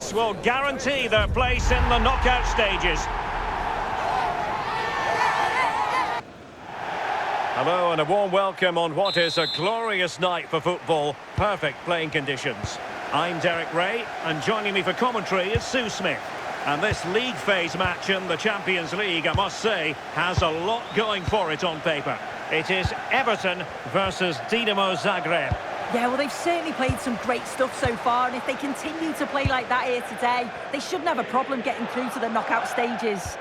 points will guarantee their place in the knockout stages. Hello and a warm welcome on what is a glorious night for football. Perfect playing conditions. I'm Derek Ray, and joining me for commentary is Sue Smith. And this league phase match in the Champions League, I must say, has a lot going for it on paper. It is Everton versus Dinamo Zagreb. Yeah, well, they've certainly played some great stuff so far, and if they continue to play like that here today, they shouldn't have a problem getting through to the knockout stages.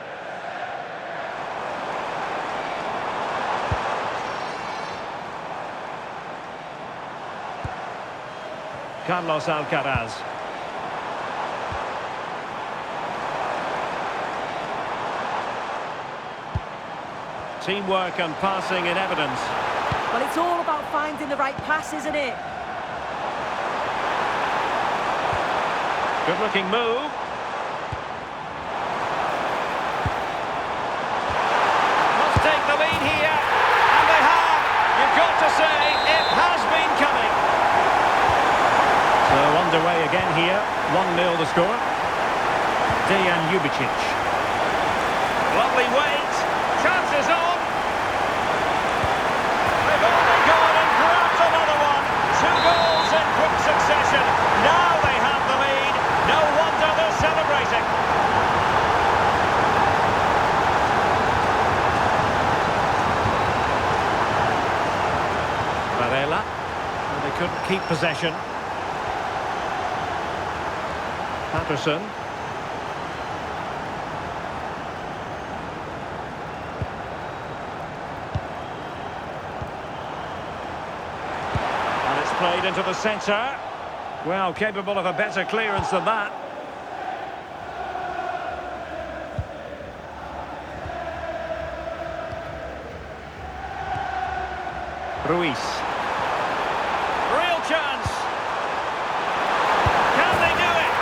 Carlos Alcaraz. Teamwork and passing in evidence. Well, it's all about finding the right pass, isn't it? Good-looking move. Must take the lead here. And they have. You've got to say, it has been coming. So underway again here. 1-0 the score. Dejan Ljubicic. Lovely weight. Chances on. They've only gone and grabbed another one. 2 goals in quick succession. Now they have the lead. No wonder they're celebrating. Varela. And they couldn't keep possession. Paterson. And it's played into the centre. Well, capable of a better clearance than that. Ruiz. Real chance. Can they do it?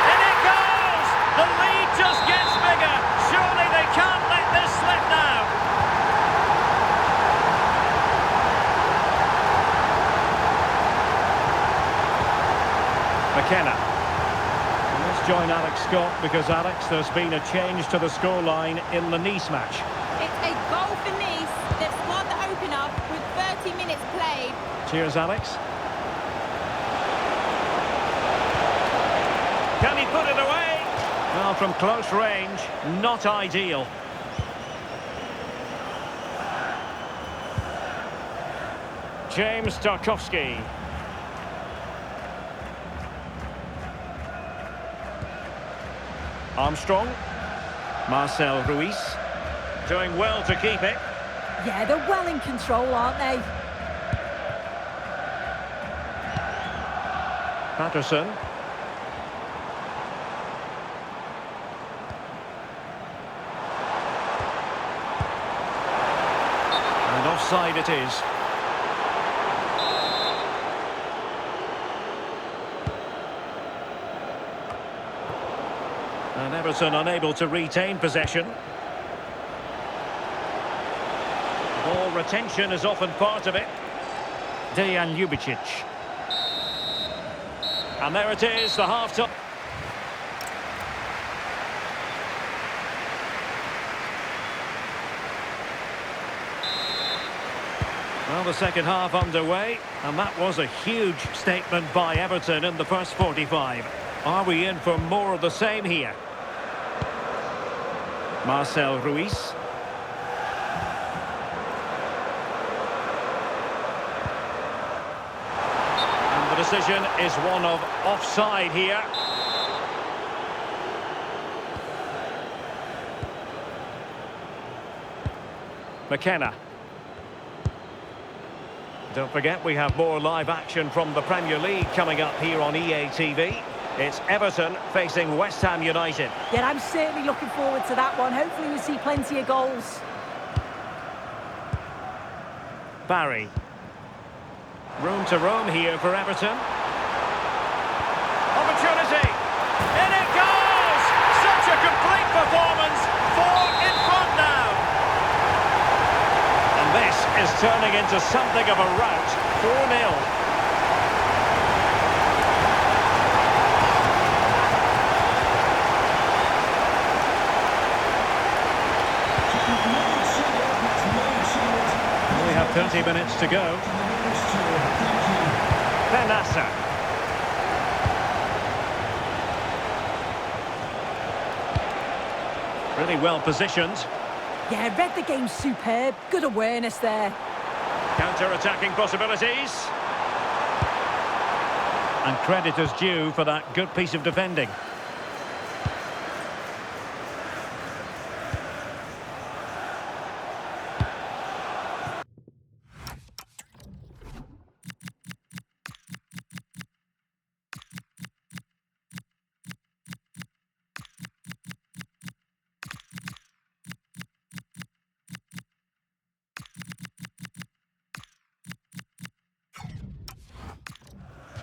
And it goes! The lead just gets bigger. Surely they can't let this slip now. McKenna. And let's join Alex Scott because, Alex, there's been a change to the scoreline in the Nice match. It's a goal for Nice. They've scored the opener with 30 minutes played. Cheers, Alex. Can he put it away? Well, from close range, not ideal. James Tarkowski. Armstrong. Marcel Ruiz. Doing well to keep it. Yeah, they're well in control, aren't they? Paterson. And offside it is. And Everton unable to retain possession. Ball retention is often part of it. Dejan Ljubicic. And there it is, the half-time. Well, the second half underway, and that was a huge statement by Everton in the first 45. Are we in for more of the same here? Marcel Ruiz. And the decision is one of offside here. McKenna. Don't forget, we have more live action from the Premier League coming up here on EA TV. It's Everton facing West Ham United. Yeah, I'm certainly looking forward to that one. Hopefully we'll see plenty of goals. Barry. Room to roam here for Everton. Opportunity. In it goes! Such a complete performance. 4 in front now. And this is turning into something of a rout. 4-0. 30 minutes to go. Benassa. Really well positioned. Yeah, read the game superb. Good awareness there. Counter-attacking possibilities. And credit is due for that good piece of defending.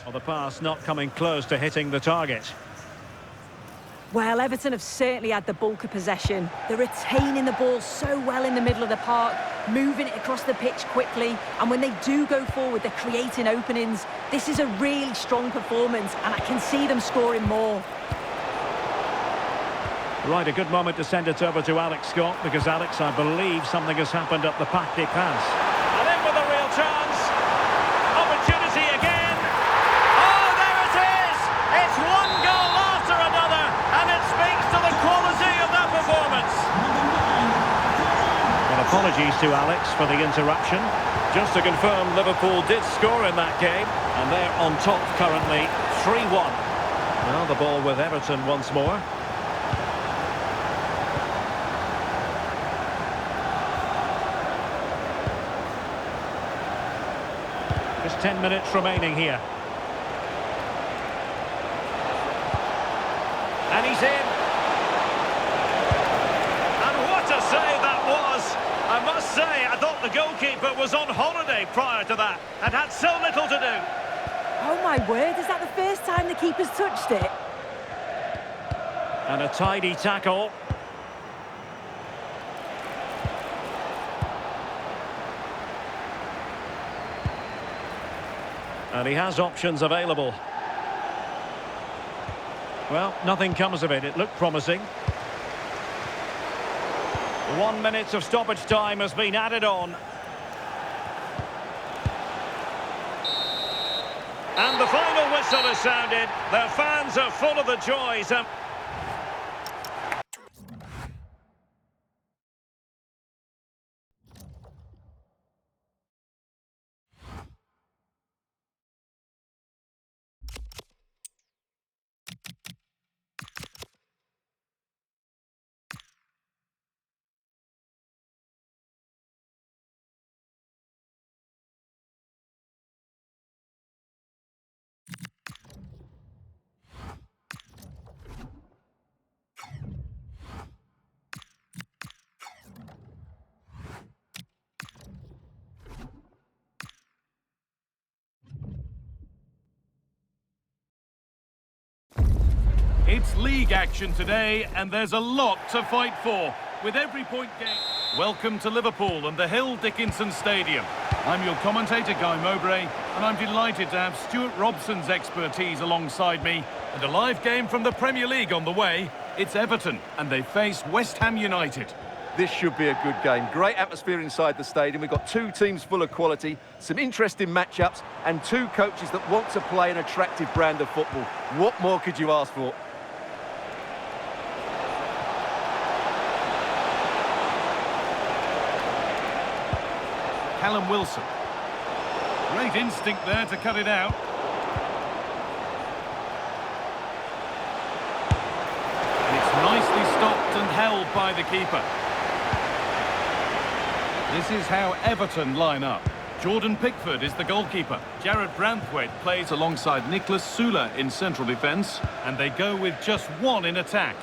Well, the pass not coming close to hitting the target. Well, Everton have certainly had the bulk of possession. They're retaining the ball so well in the middle of the park, moving it across the pitch quickly, and when they do go forward, they're creating openings. This is a really strong performance, and I can see them scoring more. Right, a good moment to send it over to Alex Scott, because Alex, I believe something has happened at the Parc des Princes. And in with a real chance. Opportunity again. Oh, there it is! It's one goal after another, and it speaks to the quality of that performance. Well, apologies to Alex for the interruption. Just to confirm, Liverpool did score in that game, and they're on top currently, 3-1. Now the ball with Everton once more. Just 10 minutes remaining here. And he's in. And what a save that was! I must say, I thought the goalkeeper was on holiday prior to that and had so little to do. Oh my word, is that the first time the keeper's touched it? And a tidy tackle. And he has options available. Well, nothing comes of it. It looked promising. 1 minute of stoppage time has been added on. And the final whistle has sounded. Their fans are full of the joys. It's league action today, and there's a lot to fight for, with every point gained. Welcome to Liverpool and the Hill Dickinson Stadium. I'm your commentator, Guy Mowbray, and I'm delighted to have Stuart Robson's expertise alongside me. And a live game from the Premier League on the way. It's Everton, and they face West Ham United. This should be a good game. Great atmosphere inside the stadium. We've got two teams full of quality, some interesting matchups, and two coaches that want to play an attractive brand of football. What more could you ask for? Callum Wilson. Great instinct there to cut it out. And it's nicely stopped and held by the keeper. This is how Everton line up. Jordan Pickford is the goalkeeper. Jarrad Branthwaite plays alongside Niklas Sule in central defence. And they go with just one in attack.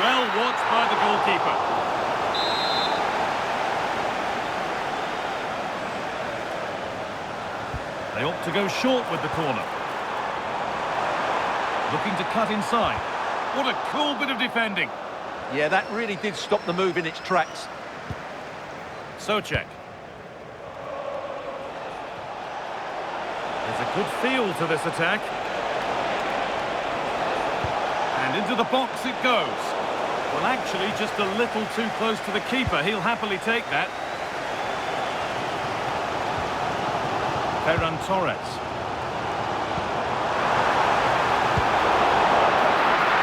Well watched by the goalkeeper. They opt to go short with the corner. Looking to cut inside. What a cool bit of defending. Yeah, that really did stop the move in its tracks. Souček. There's a good feel to this attack. And into the box it goes. Well, actually, just a little too close to the keeper. He'll happily take that. Ferran Torres.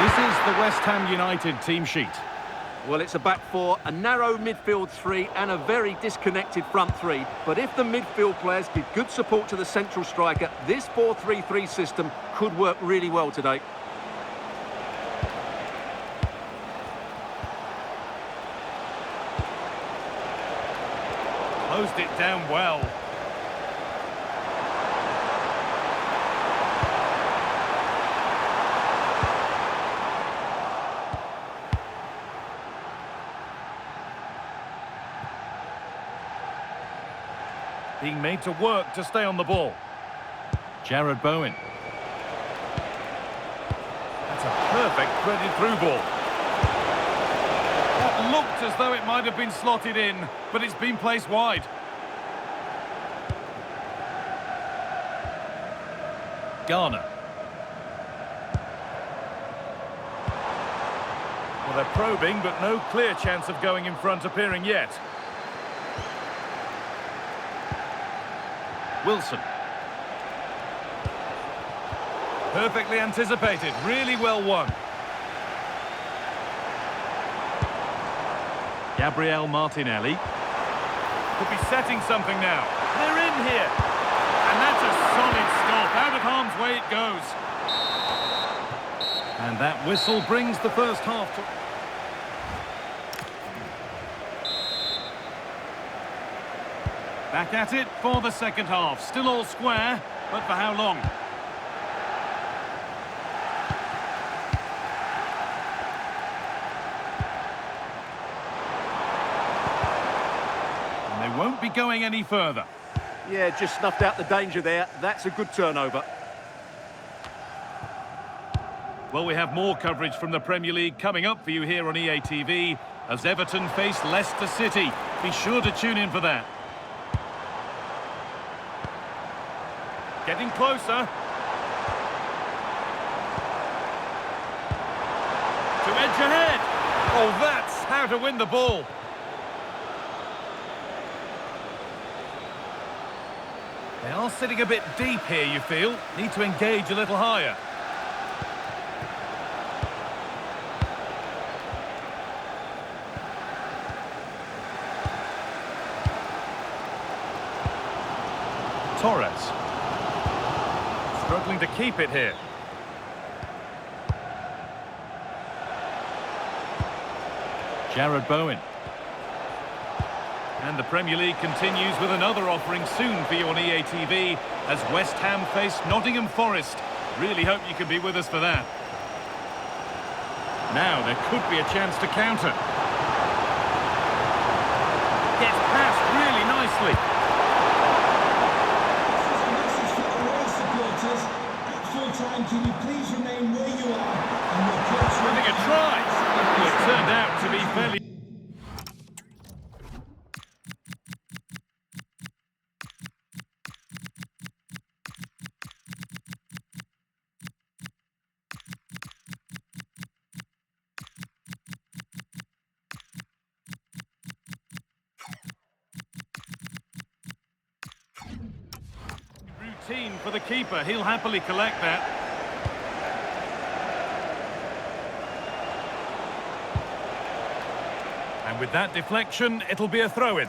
This is the West Ham United team sheet. Well, it's a back four, a narrow midfield three and a very disconnected front three. But if the midfield players give good support to the central striker, this 4-3-3 system could work really well today. Closed it down well. Being made to work to stay on the ball. Jarrad Bowen. That's a perfect threaded through ball. That looked as though it might have been slotted in, but it's been placed wide. Garner. Well, they're probing, but no clear chance of going in front appearing yet. Wilson. Perfectly anticipated, really well won. Gabriel Martinelli. Could be setting something now. They're in here. And that's a solid stop. Out of harm's way it goes. And that whistle brings the first half to... Back at it for the second half. Still all square, but for how long? And they won't be going any further. Yeah, just snuffed out the danger there. That's a good turnover. Well, we have more coverage from the Premier League coming up for you here on EA TV as Everton face Leicester City. Be sure to tune in for that. Getting closer. To edge ahead. Oh, that's how to win the ball. They are sitting a bit deep here, you feel. Need to engage a little higher. Torres. Struggling to keep it here. Jarrad Bowen. And the Premier League continues with another offering soon for you on EA TV as West Ham face Nottingham Forest. Really hope you can be with us for that. Now there could be a chance to counter. Gets past really nicely. Can you please remain where you are? Giving a try. Well, it turned out to be fairly... routine for the keeper. He'll happily collect that. And with that deflection, it'll be a throw-in.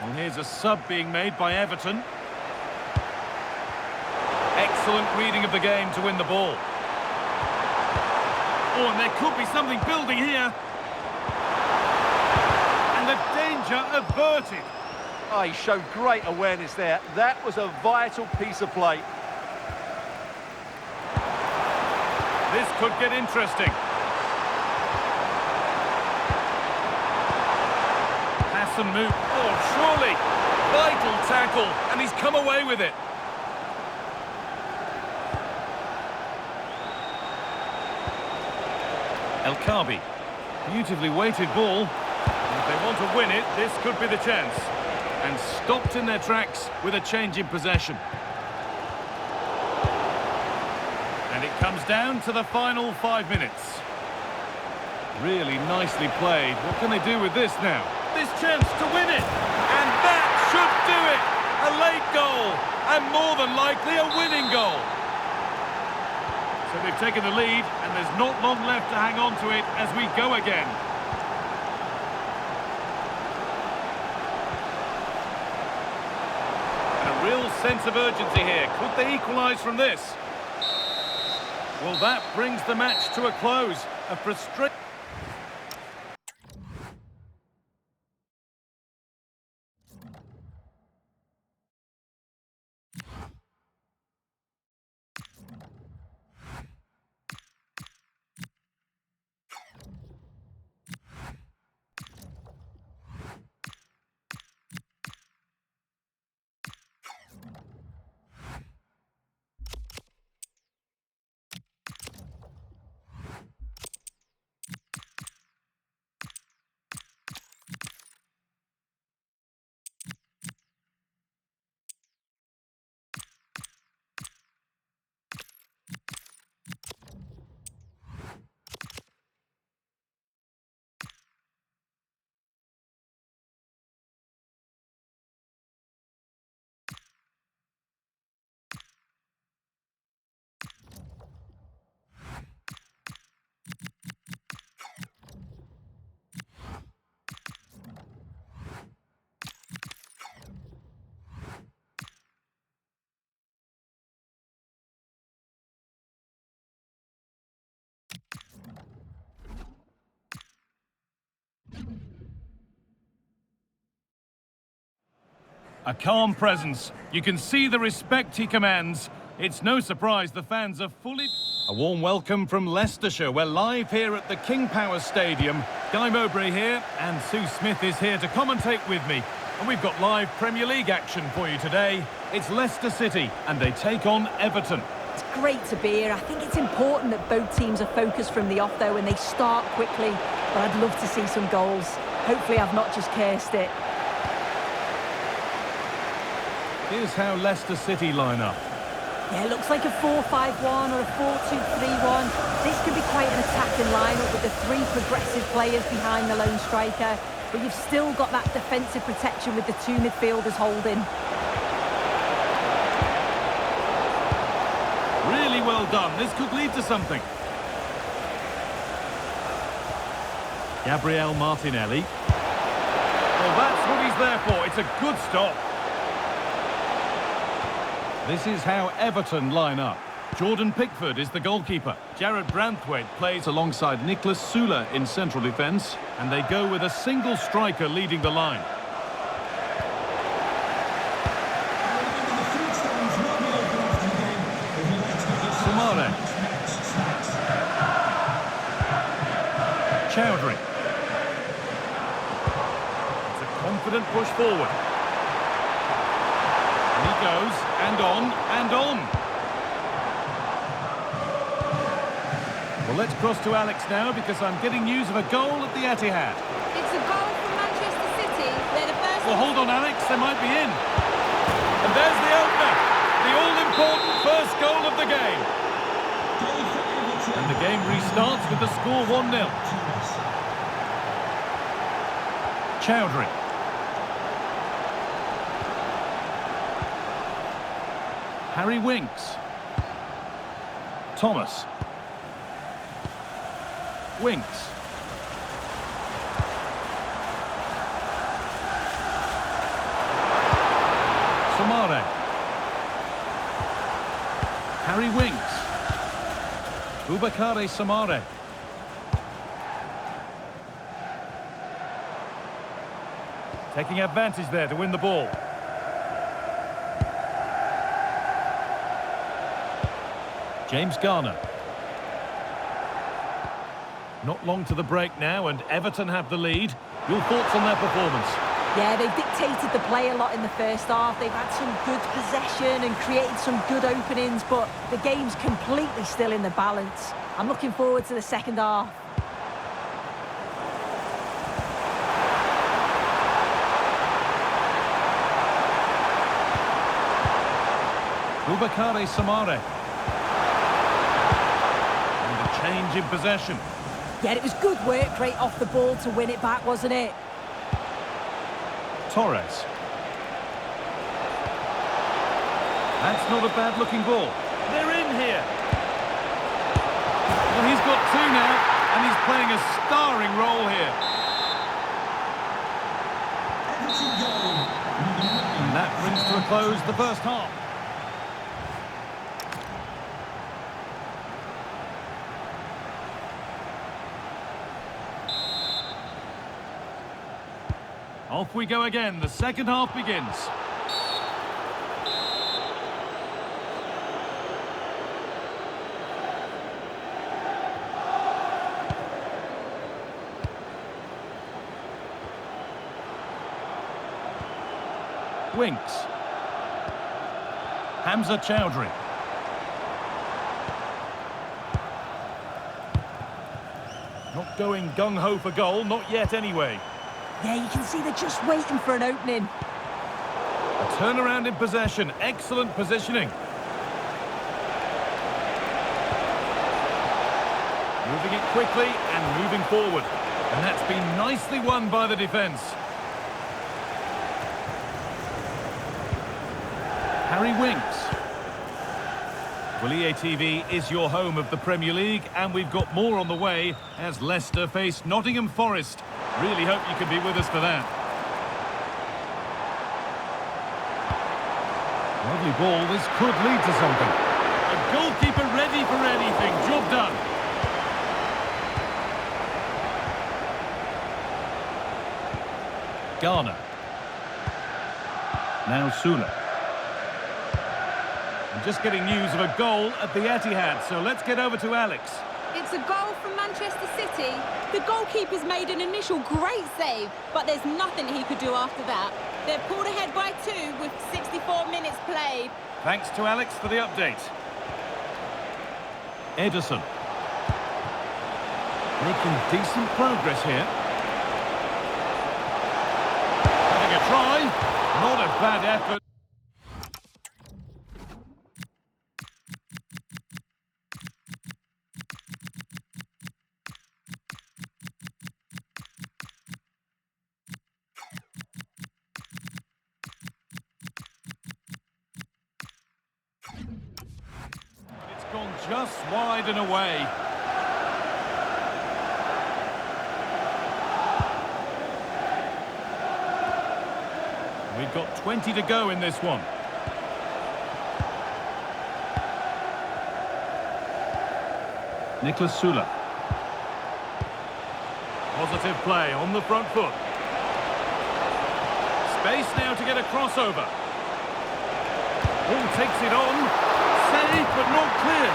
Well, here's a sub being made by Everton. Excellent reading of the game to win the ball. Oh, and there could be something building here. And the danger averted. Oh, he showed great awareness there. That was a vital piece of play. This could get interesting. Pass and move. Oh, surely. Vital tackle. And he's come away with it. Kobbie. Beautifully weighted ball. And if they want to win it, this could be the chance. And stopped in their tracks with a change in possession. And it comes down to the final 5 minutes. Really nicely played. What can they do with this now? This chance to win it. And that should do it. A late goal. And more than likely a winning goal. So they've taken the lead, and there's not long left to hang on to it as we go again. And a real sense of urgency here. Could they equalise from this? Well, that brings the match to a close. A frustrating... A calm presence. You can see the respect he commands. It's no surprise the fans are fully... A warm welcome from Leicestershire. We're live here at the King Power Stadium. Guy Mowbray here, and Sue Smith is here to commentate with me. And we've got live Premier League action for you today. It's Leicester City, and they take on Everton. It's great to be here. I think it's important that both teams are focused from the off, though, and they start quickly. But I'd love to see some goals. Hopefully I've not just cursed it. Here's how Leicester City line up. Yeah, it looks like a 4-5-1 or a 4-2-3-1. This could be quite an attacking lineup with the three progressive players behind the lone striker. But you've still got that defensive protection with the two midfielders holding. Really well done. This could lead to something. Gabriel Martinelli. Well, that's what he's there for. It's a good stop. This is how Everton line up. Jordan Pickford is the goalkeeper. Jarrad Branthwaite plays alongside Niklas Sule in central defence, and they go with a single striker leading the line. Sumare. Chowdhury. It's a confident push forward. And he goes, and on, and on. Well, let's cross to Alex now, because I'm getting news of a goal at the Etihad. It's a goal from Manchester City. They're the first... Well, hold on, Alex, they might be in. And there's the opener. The all-important first goal of the game. And the game restarts with the score 1-0. Chowdhury. Harry Winks. Thomas. Winks. Sumare. Harry Winks. Boubakary Sumare. Taking advantage there to win the ball. James Garner. Not long to the break now, and Everton have the lead. Your thoughts on their performance? Yeah, they've dictated the play a lot in the first half. They've had some good possession and created some good openings, but the game's completely still in the balance. I'm looking forward to the second half. Boubakary Sumare. change in possession. Yeah, it was good work rate off the ball to win it back, wasn't it? Torres. That's not a bad-looking ball. They're in here. Well, he's got two now, and he's playing a starring role here. Everton goal, number 9. And that brings to a close the first half. Off we go again. The second half begins. Winks. Hamza Chowdhury. Not going gung-ho for goal, not yet anyway. Yeah, you can see they're just waiting for an opening. A turnaround in possession, excellent positioning. Moving it quickly and moving forward. And that's been nicely won by the defence. Harry Winks. Well, EA TV is your home of the Premier League, and we've got more on the way as Leicester face Nottingham Forest. Really hope you can be with us for that. Lovely ball, this could lead to something. A goalkeeper ready for anything, job done. Garner. Now Sule. I'm just getting news of a goal at the Etihad, so let's get over to Alex. It's a goal from Manchester City. The goalkeeper's made an initial great save, but there's nothing he could do after that. They're pulled ahead by 2 with 64 minutes played. Thanks to Alex for the update. Ederson. Making decent progress here. Having a try. Not a bad effort. Gone just wide and away. We've got 20 to go in this one. Niklas Sule. Positive play on the front foot. Space now to get a crossover. Oh, takes it on. Saved, but not clear.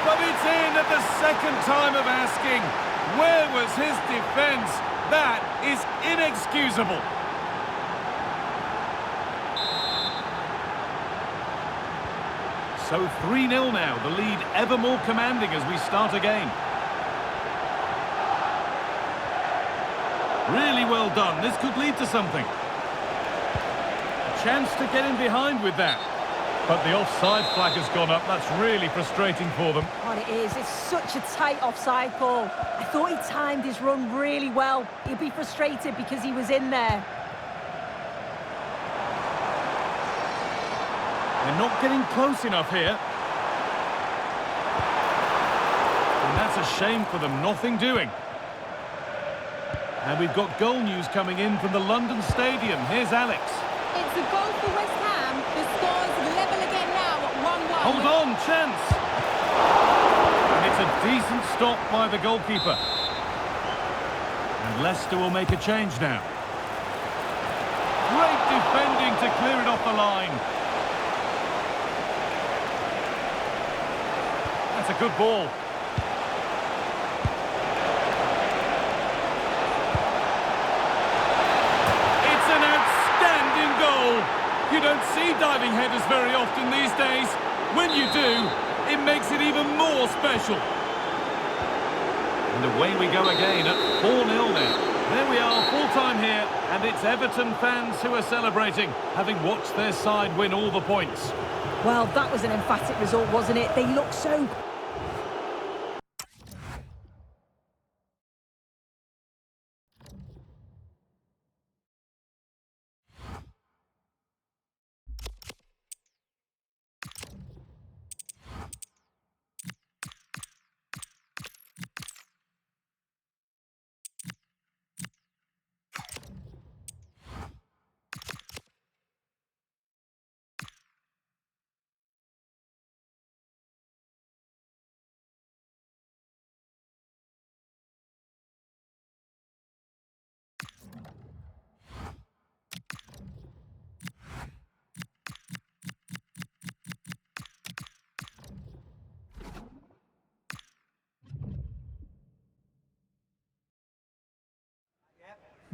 But it's in at the second time of asking. Where was his defence? That is inexcusable. So 3-0 now, the lead ever more commanding as we start again. Really well done. This could lead to something. A chance to get in behind with that. But the offside flag has gone up. That's really frustrating for them. What it is, it's such a tight offside call. I thought he timed his run really well. He'd be frustrated because he was in there. They're not getting close enough here. And that's a shame for them, nothing doing. And we've got goal news coming in from the London Stadium. Here's Alex. It's a goal for West Ham. The score's level again now at 1-1. Hold on, chance! And it's a decent stop by the goalkeeper. And Leicester will make a change now. Great defending to clear it off the line. That's a good ball. It's an outstanding goal. You don't see diving headers very often these days. When you do, it makes it even more special. And away we go again at 4-0 now. There we are, full-time here, and it's Everton fans who are celebrating, having watched their side win all the points. Well, that was an emphatic result, wasn't it? They look so...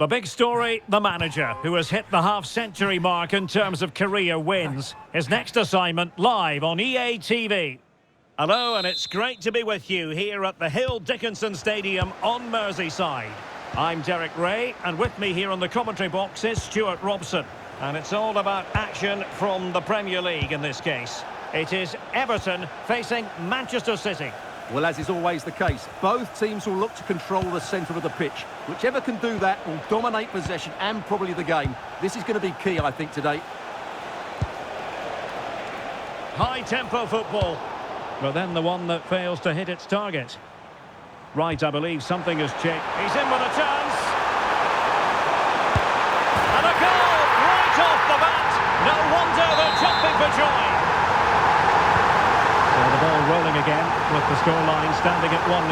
The big story, the manager, who has hit the half-century mark in terms of career wins. His next assignment live on EA TV. Hello, and it's great to be with you here at the Hill Dickinson Stadium on Merseyside. I'm Derek Ray, and with me here on the commentary box is Stuart Robson. And it's all about action from the Premier League in this case. It is Everton facing Manchester City. Well, as is always the case, both teams will look to control the centre of the pitch. Whichever can do that will dominate possession and probably the game. This is going to be key, I think, today. High-tempo football. But then the one that fails to hit its target. Right, I believe something has changed. He's in with a chance. And a goal right off the bat. No wonder they're jumping for joy. So the ball rolling again with the scoreline standing at 1-0.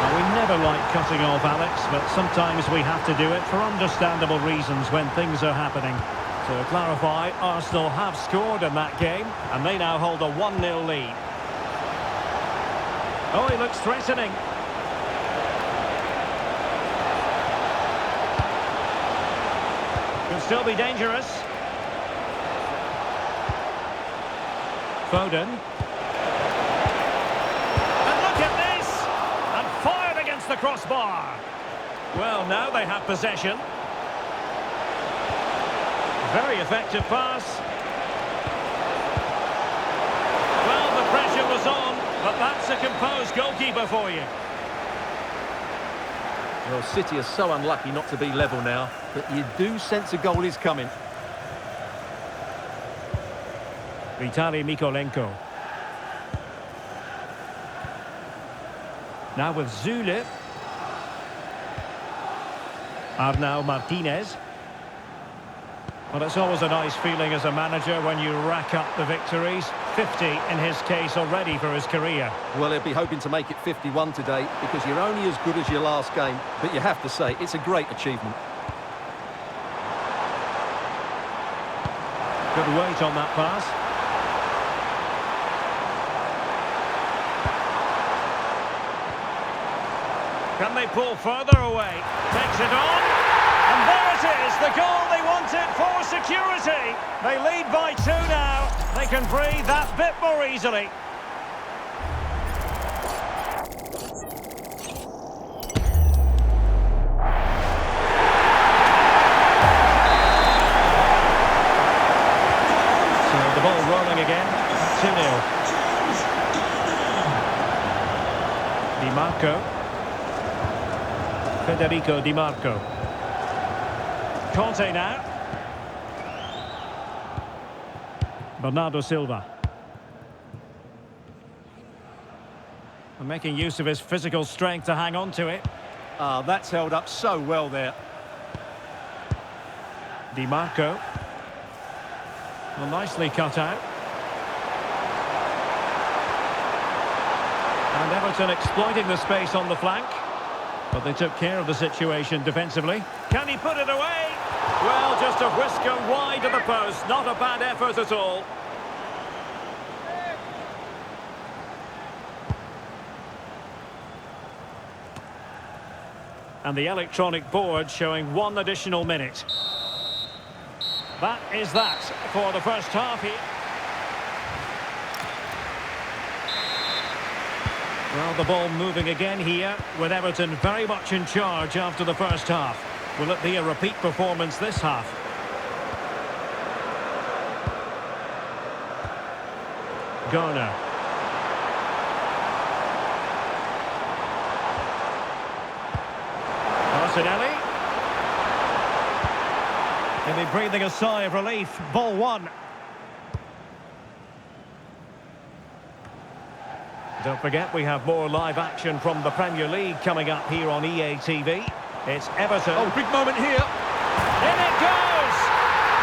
Now, we never like cutting off Alex, but sometimes we have to do it for understandable reasons when things are happening. To clarify, Arsenal have scored in that game, and they now hold a 1-0 lead. Oh, he looks threatening. Could still be dangerous. Foden. And look at this! And fired against the crossbar. Well, now they have possession. Very effective pass. Well, the pressure was on, but that's a composed goalkeeper for you. Well, City are so unlucky not to be level now, but you do sense a goal is coming. Vitaliy Mykolenko. Now with Sule. Arnau Martinez. Well, it's always a nice feeling as a manager when you rack up the victories. 50 in his case already for his career. Well, he'll be hoping to make it 51 today because you're only as good as your last game. But you have to say, it's a great achievement. Good weight on that pass. Can they pull further away? Takes it on. And there it is, the goal they wanted for security. They lead by 2 now. They can breathe that bit more easily. So the ball rolling again. 2-0. Di Marco. Federico Di Marco. Conte now. Bernardo Silva. And making use of his physical strength to hang on to it. Ah, that's held up so well there. Di Marco. Well, nicely cut out. And Everton exploiting the space on the flank. But they took care of the situation defensively. Can he put it away? Well, just a whisker wide of the post. Not a bad effort at all. And the electronic board showing 1 additional minute. That is that for the first half here. Well, the ball moving again here, with Everton very much in charge after the first half. Will it be a repeat performance this half? Garner. Martinelli. He'll be breathing a sigh of relief. Ball 1. Don't forget, we have more live action from the Premier League coming up here on EA TV. It's Everton. Oh, big moment here. In it goes!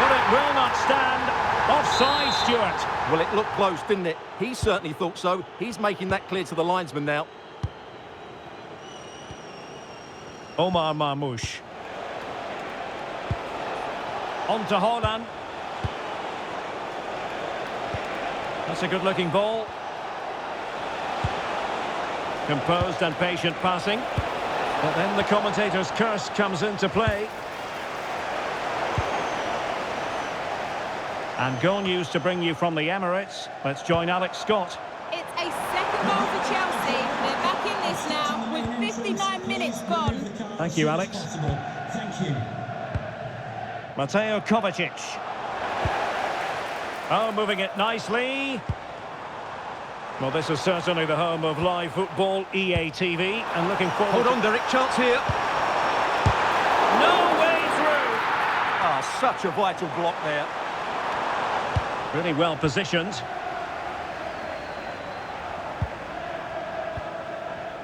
But it will not stand. Offside, Stuart. Well, it looked close, didn't it? He certainly thought so. He's making that clear to the linesman now. Omar Marmoush. On to Haaland. That's a good-looking ball. Composed and patient passing. But then the commentator's curse comes into play. And goal news to bring you from the Emirates. Let's join Alex Scott. It's a second goal for Chelsea. They're back in this now with 59 minutes gone. Thank you, Alex. Thank you. Mateo Kovacic. Oh, moving it nicely. Well, this is certainly the home of live football, EA TV, and looking forward... Hold on, Derek, chance here. No way through! Ah, such a vital block there. Really well positioned.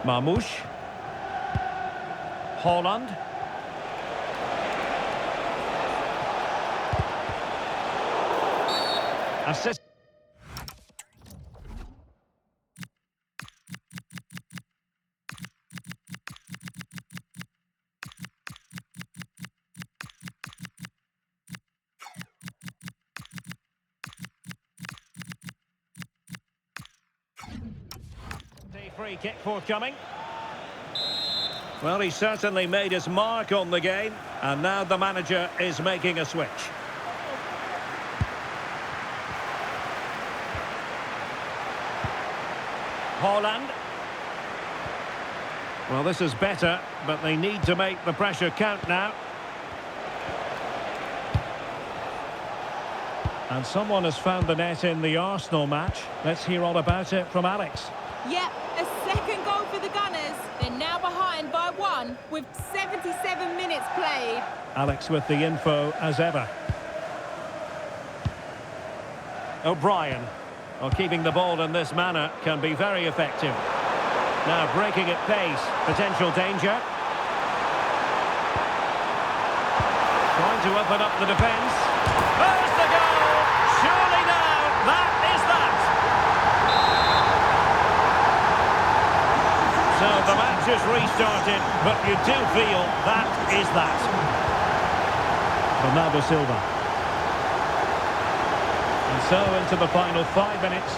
Marmoush. Haaland. Assist. Free kick forthcoming. Well, he certainly made his mark on the game, and now the manager is making a switch. Haaland. Well, this is better, but they need to make the pressure count now. And someone has found the net in the Arsenal match. Let's hear all about it from Alex. Yep, a second goal for the Gunners. They're now behind by 1 with 77 minutes played. Alex with the info as ever. O'Brien. Well, keeping the ball in this manner can be very effective. Now breaking at pace. Potential danger. Trying to open up the defence. There's the goal! Surely now, that is that! So the match is restarted, but you do feel that is that. Bernardo Silva. And so into the final 5 minutes.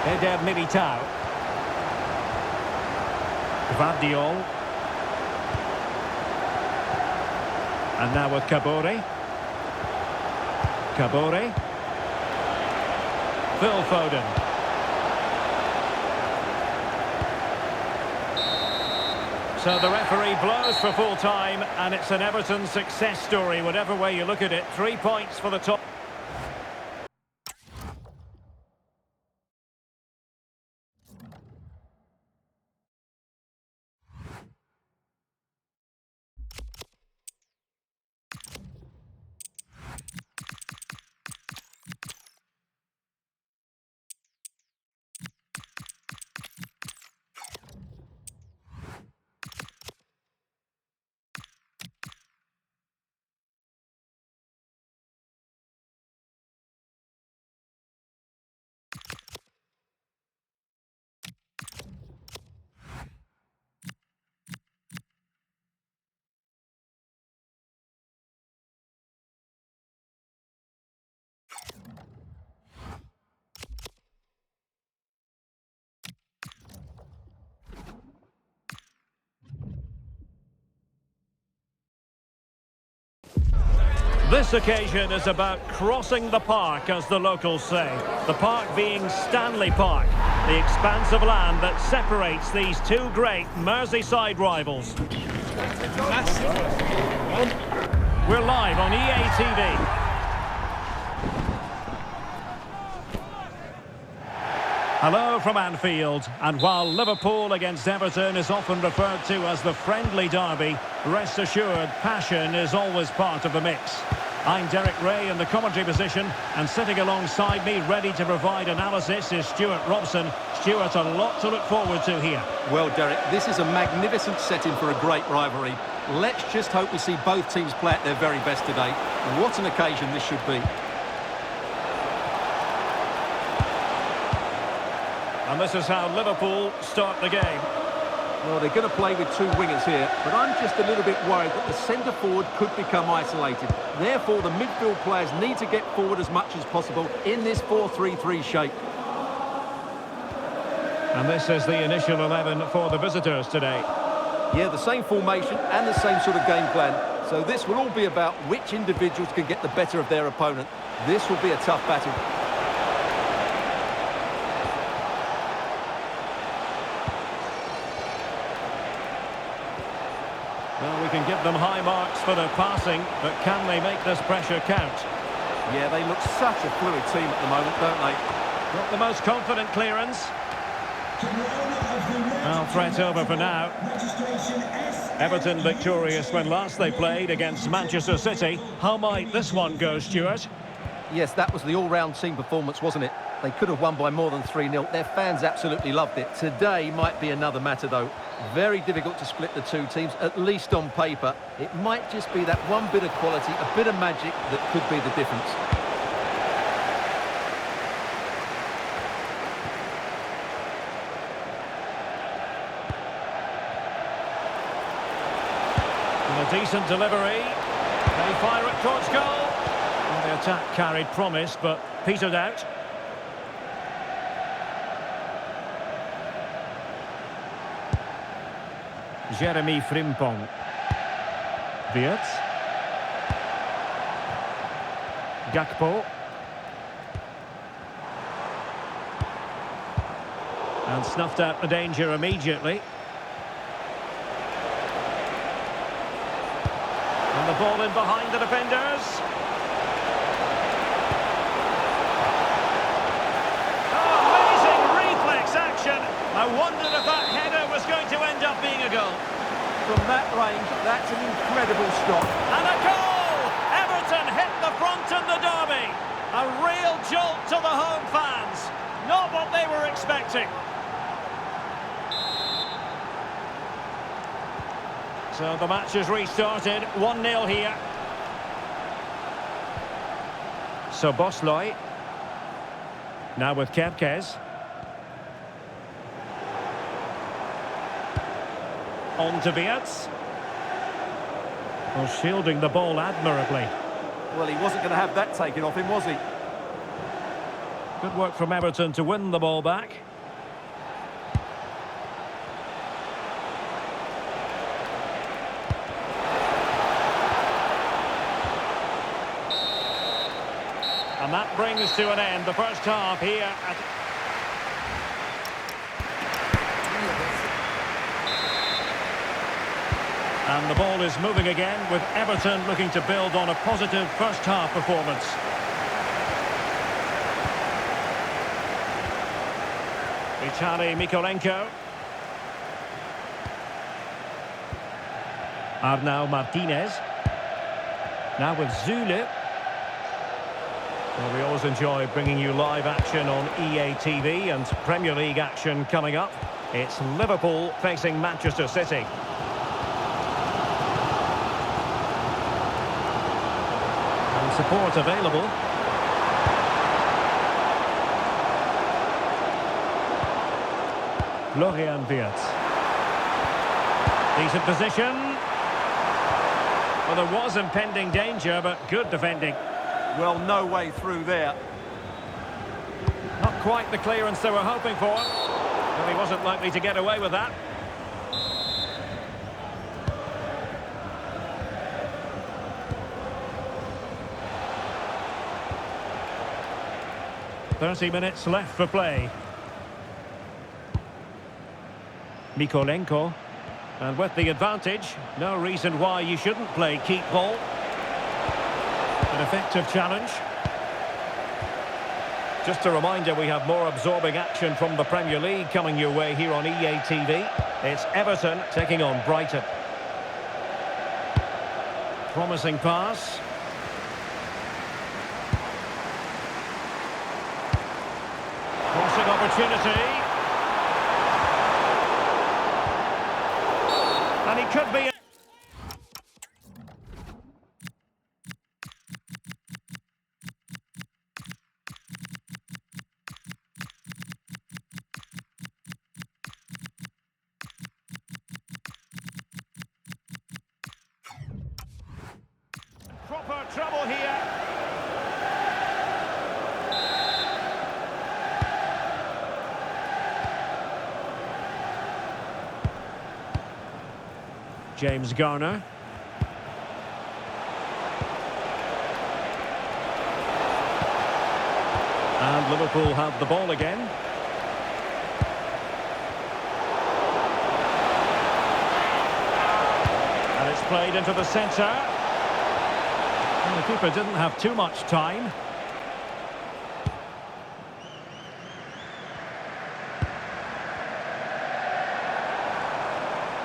Eder Militao. Gvardiol. And now with Kabore. Kabore. Phil Foden. So the referee blows for full time, and it's an Everton success story, whatever way you look at it. 3 points for the top. This occasion is about crossing the park, as the locals say. The park being Stanley Park, the expanse of land that separates these two great Merseyside rivals. We're live on EA TV. Hello from Anfield, and while Liverpool against Everton is often referred to as the friendly derby, rest assured passion is always part of the mix. I'm Derek Ray in the commentary position, and sitting alongside me ready to provide analysis is Stuart Robson. Stuart, a lot to look forward to here. Well, Derek, this is a magnificent setting for a great rivalry. Let's just hope we see both teams play at their very best today. What an occasion this should be. And this is how Liverpool start the game. Well, they're going to play with two wingers here, but I'm just a little bit worried that the centre-forward could become isolated. Therefore, the midfield players need to get forward as much as possible in this 4-3-3 shape. And this is the initial 11 for the visitors today. Yeah, the same formation and the same sort of game plan. So this will all be about which individuals can get the better of their opponent. This will be a tough battle. Well, we can give them high marks for their passing, but can they make this pressure count? Yeah, they look such a fluid team at the moment, don't they? Not the most confident clearance. Well, threat over for now. Everton victorious when last they played against Manchester City. How might this one go, Stuart? Yes, that was the all-round team performance, wasn't it? They could have won by more than 3-0. Their fans absolutely loved it. Today might be another matter, though. Very difficult to split the two teams, at least on paper. It might just be that one bit of quality, a bit of magic that could be the difference. And a decent delivery. They fire it towards goal. Well, the attack carried promise, but petered out. Jeremy Frimpong. Wirtz. Gakpo. And snuffed out the danger immediately. And the ball in behind the defenders. Oh, amazing reflex action. I wondered if that header was going to end up being a goal. From that range, that's an incredible stop. And a goal! Everton hit the front in the derby. A real jolt to the home fans. Not what they were expecting. So the match has restarted, 1-0 here. So Bosloy. Now with Kerkez. On to Wirtz. Well, shielding the ball admirably. Well, he wasn't going to have that taken off him, was he? Good work from Everton to win the ball back. And that brings to an end the first half here at... And the ball is moving again with Everton looking to build on a positive first half performance. Vitaliy Mykolenko. Arnau Martinez. Now with Sule. Well, we always enjoy bringing you live action on EA TV and Premier League action coming up. It's Liverpool facing Manchester City. And support available. Florian Wirtz. Decent position. Well, there was impending danger, but good defending. Well, no way through there. Not quite the clearance they were hoping for. Well, he wasn't likely to get away with that. "30 minutes left for play. Mykolenko. And with the advantage, no reason why you shouldn't play keep ball. An effective challenge. Just a reminder, we have more absorbing action from the Premier League coming your way here on EA TV. It's Everton taking on Brighton. Promising pass. Crossing opportunity. And he could be... Proper trouble here. James Garner. And Liverpool have the ball again. And it's played into the centre. And the keeper didn't have too much time.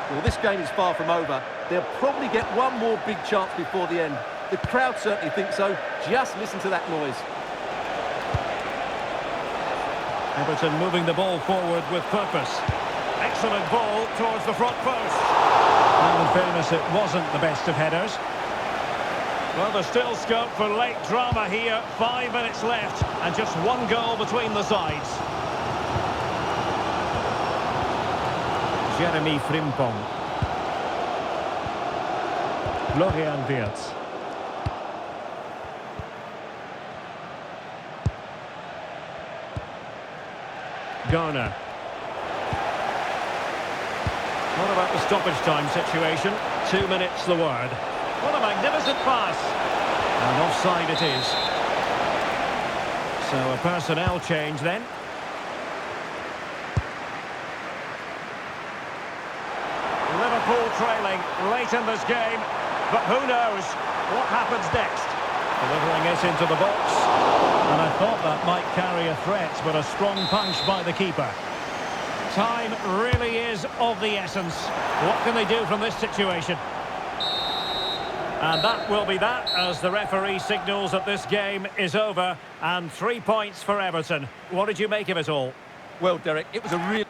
Well, this game is far from over. They'll probably get one more big chance before the end. The crowd certainly think so. Just listen to that noise. Everton moving the ball forward with purpose. Excellent ball towards the front post. And in fairness, it wasn't the best of headers. Well, there's still scope for late drama here. 5 minutes left and just one goal between the sides. Jeremy Frimpong. Florian Wirtz. Garner. What about the stoppage time situation? 2 minutes the word. What a magnificent pass. And offside it is. So a personnel change then. Liverpool trailing late in this game. But who knows what happens next? Delivering it into the box. And I thought that might carry a threat, but a strong punch by the keeper. Time really is of the essence. What can they do from this situation? And that will be that, as the referee signals that this game is over. And 3 points for Everton. What did you make of it all? Well, Derek, it was a real...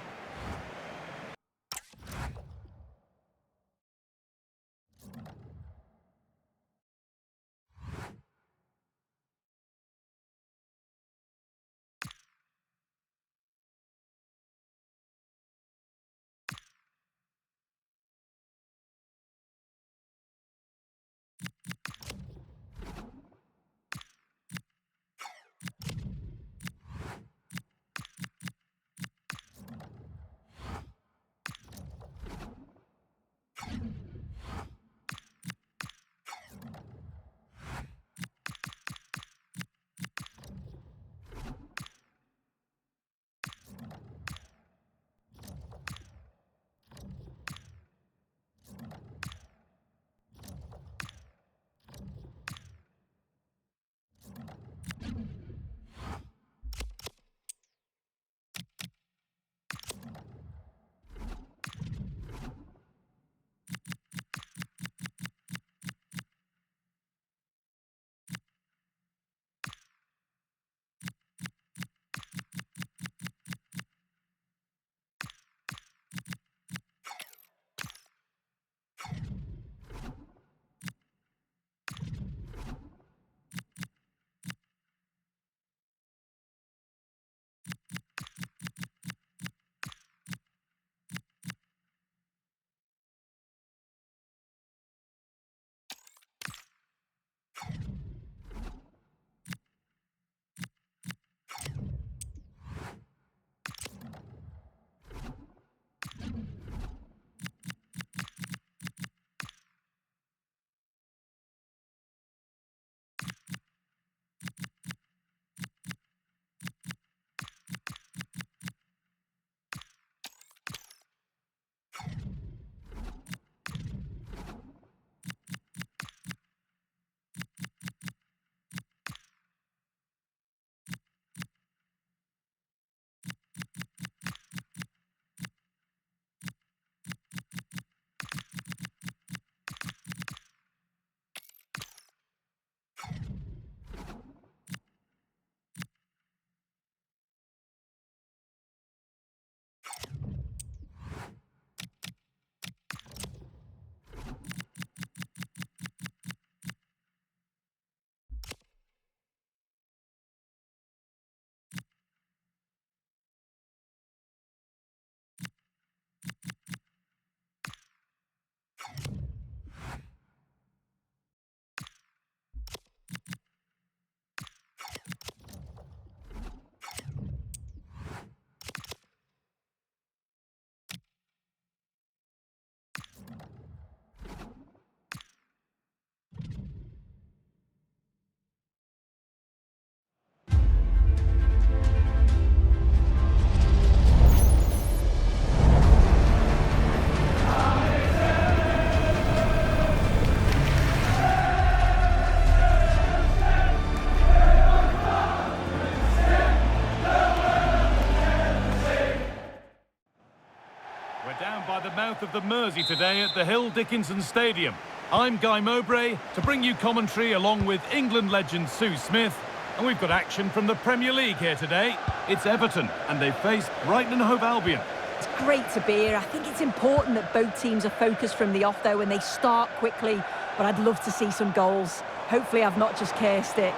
north of the Mersey today at the Hill Dickinson Stadium. I'm Guy Mowbray to bring you commentary along with England legend Sue Smith. And we've got action from the Premier League here today. It's Everton and they face Brighton and Hove Albion. It's great to be here. I think it's important that both teams are focused from the off though and they start quickly. But I'd love to see some goals. Hopefully I've not just cursed it.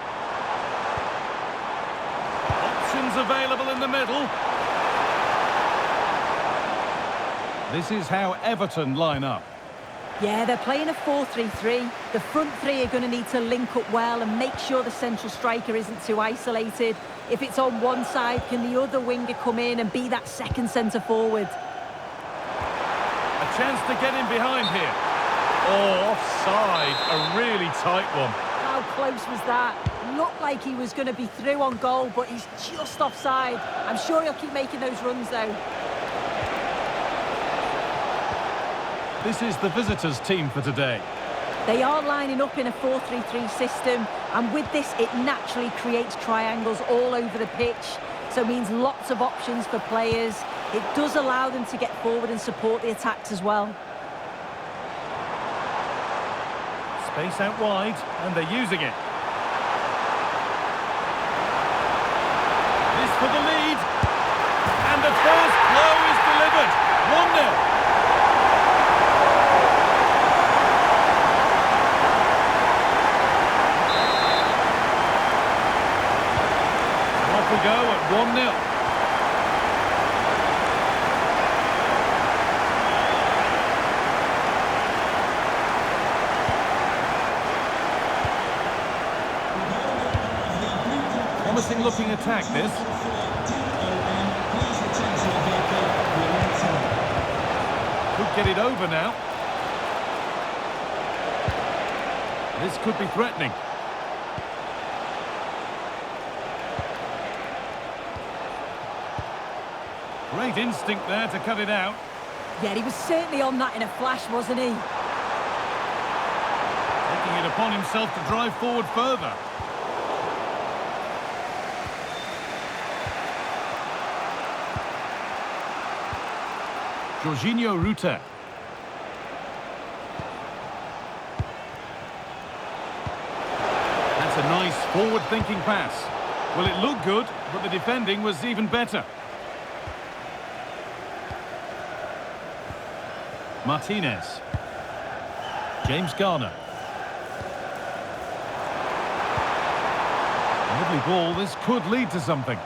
Options available in the middle. This is how Everton line up. Yeah, they're playing a 4-3-3. The front three are going to need to link up well and make sure the central striker isn't too isolated. If it's on one side, can the other winger come in and be that second centre-forward? A chance to get in behind here. Oh, offside. A really tight one. How close was that? Looked like he was going to be through on goal, but he's just offside. I'm sure he'll keep making those runs, though. This is the visitors' team for today. They are lining up in a 4-3-3 system, and with this, it naturally creates triangles all over the pitch, so it means lots of options for players. It does allow them to get forward and support the attacks as well. Space out wide, and they're using it. This for the lead, and the first blow is delivered. 1-0. We go at 1-0. Promising looking attack this. Could get it over now. This could be threatening. Great instinct there to cut it out. Yeah, he was certainly on that in a flash, wasn't he? Taking it upon himself to drive forward further. Jorginho Rutter. That's a nice forward-thinking pass. Well, it looked good, but the defending was even better. Martinez. James Garner. Lovely ball, this could lead to something.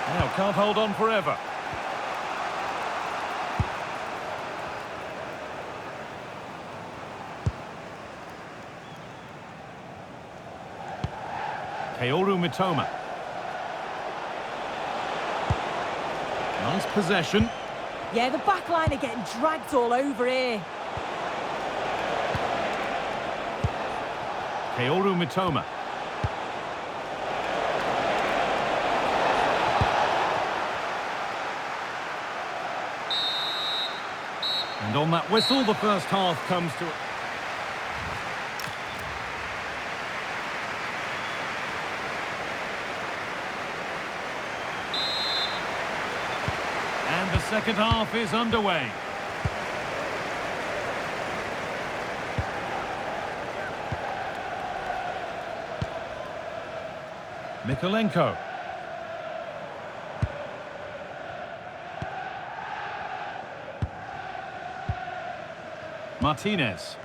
Now, can't hold on forever. Kaoru Mitoma. Nice possession. Yeah, the back line are getting dragged all over here. Kaoru Mitoma. And on that whistle, the first half comes to... And the second half is underway. Mykolenko. Martinez.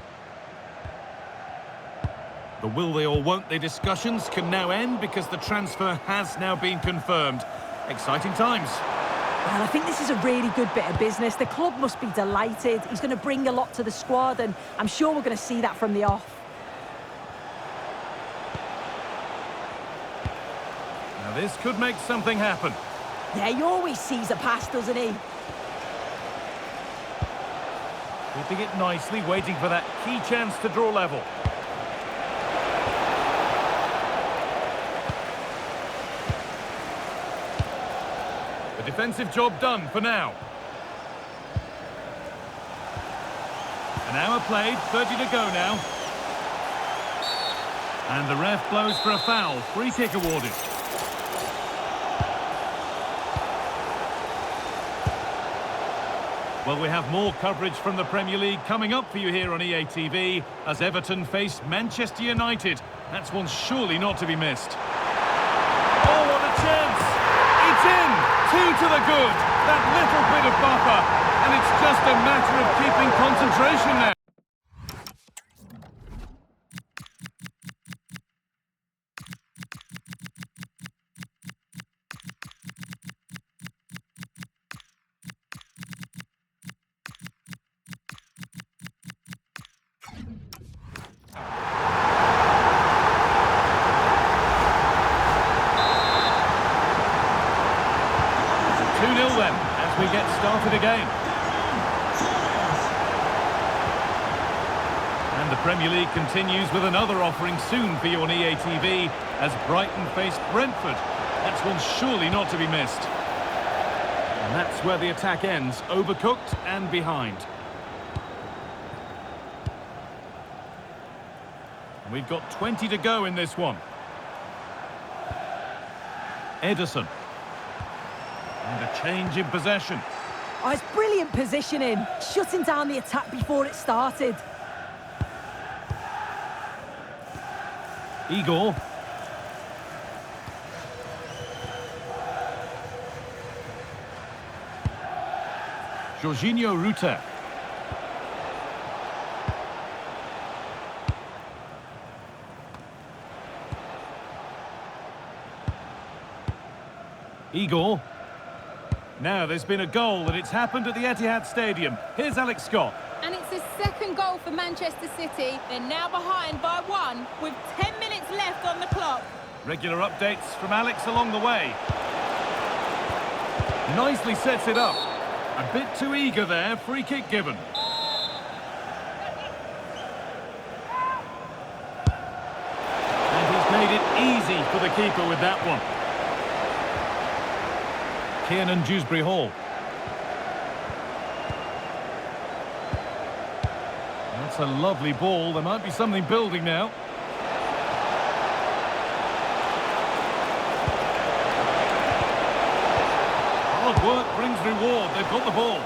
The will they or won't they discussions can now end because the transfer has now been confirmed. Exciting times. Well, I think this is a really good bit of business. The club must be delighted. He's going to bring a lot to the squad, and I'm sure we're going to see that from the off. Now this could make something happen. Yeah, he always sees a pass, doesn't he? Keeping it nicely, waiting for that key chance to draw level. The defensive job done for now. An hour played, 30 to go now. And the ref blows for a foul. Free kick awarded. Well, we have more coverage from the Premier League coming up for you here on EA TV as Everton face Manchester United. That's one surely not to be missed. Oh, what a chance! It's in! 2 to the good! That little bit of buffer, and it's just a matter of keeping concentration now. We get started again. And the Premier League continues with another offering soon for you on EA TV as Brighton face Brentford. That's one surely not to be missed. And that's where the attack ends, overcooked and behind. And we've got 20 to go in this one. Ederson. And a change in possession. Oh, it's brilliant positioning, shutting down the attack before it started. Igor. Jorginho Rutter. Igor. Now, there's been a goal, and it's happened at the Etihad Stadium. Here's Alex Scott. And it's his second goal for Manchester City. They're now behind by 1 with 10 minutes left on the clock. Regular updates from Alex along the way. Nicely sets it up. A bit too eager there, free kick given. And he's made it easy for the keeper with that one. Kiernan Dewsbury-Hall. That's a lovely ball. There might be something building now. Hard work brings reward. They've got the ball.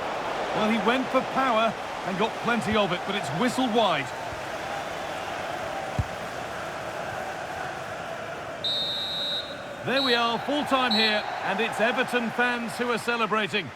Well, he went for power and got plenty of it, but it's whistled wide. There we are, full time here, and it's Everton fans who are celebrating.